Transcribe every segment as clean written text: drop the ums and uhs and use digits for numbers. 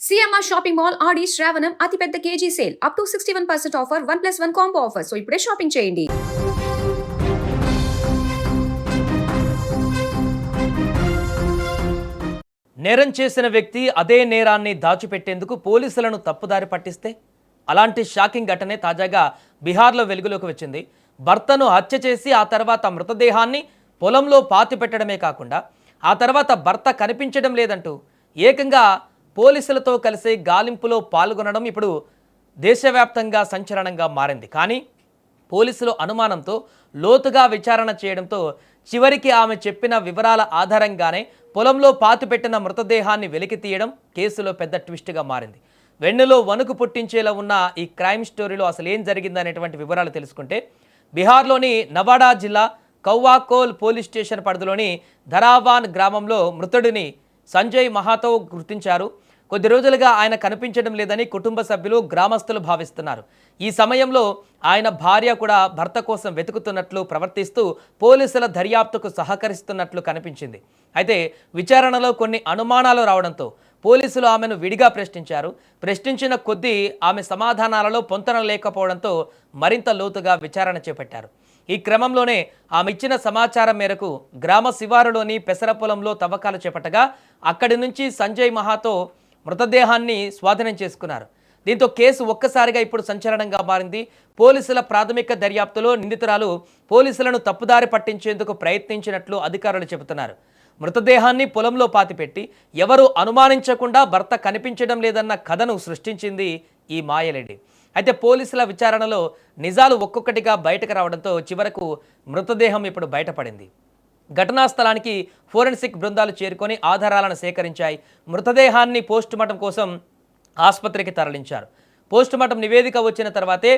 CMR shopping mall ఆడి శ్రావణం అతిపెద్ద KG sale up to 61% offer 1+1 combo offer. So ఇప్పుడే shopping చేయండి. నేరం చేసిన వ్యక్తి అదే నేరాన్ని దాచిపెట్టేందుకు పోలీసులను తప్పుదారి పట్టిస్తే అలాంటి షాకింగ్ ఘటనే తాజాగా బీహార్లో వెలుగులోకి వచ్చింది. భర్తను హత్య చేసి ఆ తర్వాత మృతదేహాన్ని పొలంలో పాతిపెట్టడమే కాకుండా ఆ తర్వాత భర్త కనిపించడం లేదంటూ ఏకంగా పోలీసులతో కలిసి గాలింపులో పాల్గొనడం ఇప్పుడు దేశవ్యాప్తంగా సంచలనంగా మారింది. కానీ పోలీసులు అనుమానంతో లోతుగా విచారణ చేయడంతో చివరికి ఆమె చెప్పిన వివరాల ఆధారంగానే పొలంలో పాతిపెట్టిన మృతదేహాన్ని వెలికి తీయడం కేసులో పెద్ద ట్విస్ట్గా మారింది. వెన్నులో వణుకు పుట్టించేలా ఉన్న ఈ క్రైమ్ స్టోరీలో అసలు ఏం జరిగిందనేటువంటి వివరాలు తెలుసుకుంటే, బీహార్లోని నవాడా జిల్లా కౌవాకోల్ పోలీస్ స్టేషన్ పరిధిలోని ధరావాన్ గ్రామంలో మృతుడిని సంజయ్ మహాతో గుర్తించారు. కొద్ది రోజులుగా ఆయన కనిపించడం లేదని కుటుంబ సభ్యులు గ్రామస్తులు భావిస్తున్నారు. ఈ సమయంలో ఆయన భార్య కూడా భర్త కోసం వెతుకుతున్నట్లు ప్రవర్తిస్తూ పోలీసుల దర్యాప్తుకు సహకరిస్తున్నట్లు కనిపించింది. అయితే విచారణలో కొన్ని అనుమానాలు రావడంతో పోలీసులు ఆమెను విడిగా ప్రశ్నించారు. ప్రశ్నించిన కొద్దీ ఆమె సమాధానాలలో పొంతన లేకపోవడంతో మరింత లోతుగా విచారణ చేపట్టారు. ఈ క్రమంలోనే ఆమె ఇచ్చిన సమాచారం మేరకు గ్రామ శివారులోని పెసర పొలంలో తవ్వకాలు చేపట్టగా అక్కడి నుంచి సంజయ్ మహాతో మృతదేహాన్ని స్వాధీనం చేసుకున్నారు. దీంతో కేసు ఒక్కసారిగా ఇప్పుడు సంచలనంగా మారింది. పోలీసుల ప్రాథమిక దర్యాప్తులో నిందితురాలు పోలీసులను తప్పుదారి పట్టించేందుకు ప్రయత్నించినట్లు అధికారులు చెబుతున్నారు. మృతదేహాన్ని పొలంలో పాతిపెట్టి ఎవరు అనుమానించకుండా భర్త కనిపించడం లేదన్న కథను సృష్టించింది ఈ మాయలేడి. అయితే పోలీసుల విచారణలో నిజాలు ఒక్కొక్కటిగా బయటకు రావడంతో చివరకు మృతదేహం ఇప్పుడు బయటపడింది. ఘటనా స్థలానికి ఫోరెన్సిక్ బృందాలు చేరుకొని ఆధారాలను సేకరించాయి. మృతదేహాన్ని పోస్టుమార్టం కోసం ఆసుపత్రికి తరలించారు. పోస్టుమార్టం నివేదిక వచ్చిన తర్వాతే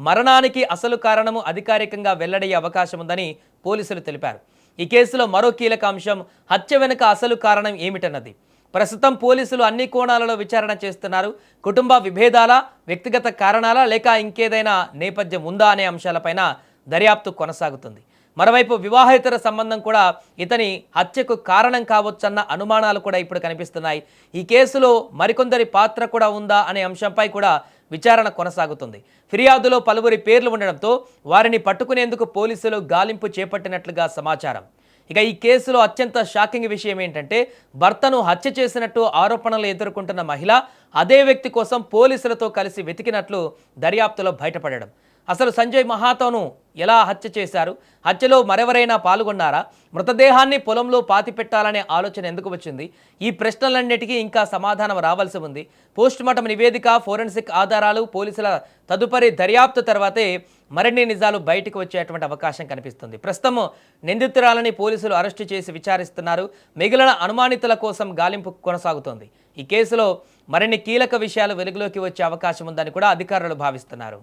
మరణానికి అసలు కారణము అధికారికంగా వెల్లడయ్యే అవకాశం ఉందని పోలీసులు తెలిపారు. ఈ కేసులో మరో కీలక అంశం హత్య వెనుక అసలు కారణం ఏమిటన్నది. ప్రస్తుతం పోలీసులు అన్ని కోణాలలో విచారణ చేస్తున్నారు. కుటుంబ విభేదాల, వ్యక్తిగత కారణాల లేక ఇంకేదైనా నేపథ్యం ఉందా అనే అంశాలపైన దర్యాప్తు కొనసాగుతుంది. మరోవైపు వివాహేతర సంబంధం కూడా ఇతని హత్యకు కారణం కావచ్చన్న అనుమానాలు కూడా ఇప్పుడు కనిపిస్తున్నాయి. ఈ కేసులో మరికొందరి పాత్ర కూడా ఉందా అనే అంశంపై కూడా విచారణ కొనసాగుతుంది. ఫిర్యాదులో పలువురి పేర్లు ఉండడంతో వారిని పట్టుకునేందుకు పోలీసులు గాలింపు చేపట్టినట్లుగా సమాచారం. ఇక ఈ కేసులో అత్యంత షాకింగ్ విషయం ఏంటంటే, భర్తను హత్య చేసినట్టు ఆరోపణలు ఎదుర్కొంటున్న మహిళ అదే వ్యక్తి కోసం పోలీసులతో కలిసి వెతికినట్లు దర్యాప్తులో బయటపడడం. అసలు సంజయ్ మహాతోను ఎలా హత్య చేశారు? హత్యలో మరెవరైనా పాల్గొన్నారా? మృతదేహాన్ని పొలంలో పాతిపెట్టాలనే ఆలోచన ఎందుకు వచ్చింది? ఈ ప్రశ్నలన్నిటికీ ఇంకా సమాధానం రావాల్సి ఉంది. పోస్టుమార్టం నివేదిక, ఫోరెన్సిక్ ఆధారాలు, పోలీసుల తదుపరి దర్యాప్తు తర్వాతే మరిన్ని నిజాలు బయటకు వచ్చేటువంటి అవకాశం కనిపిస్తుంది. ప్రస్తుతం నిందితురాలని పోలీసులు అరెస్టు చేసి విచారిస్తున్నారు. మిగిలిన అనుమానితుల కోసం గాలింపు కొనసాగుతోంది. ఈ కేసులో మరిన్ని కీలక విషయాలు వెలుగులోకి వచ్చే అవకాశం ఉందని కూడా అధికారులు భావిస్తున్నారు.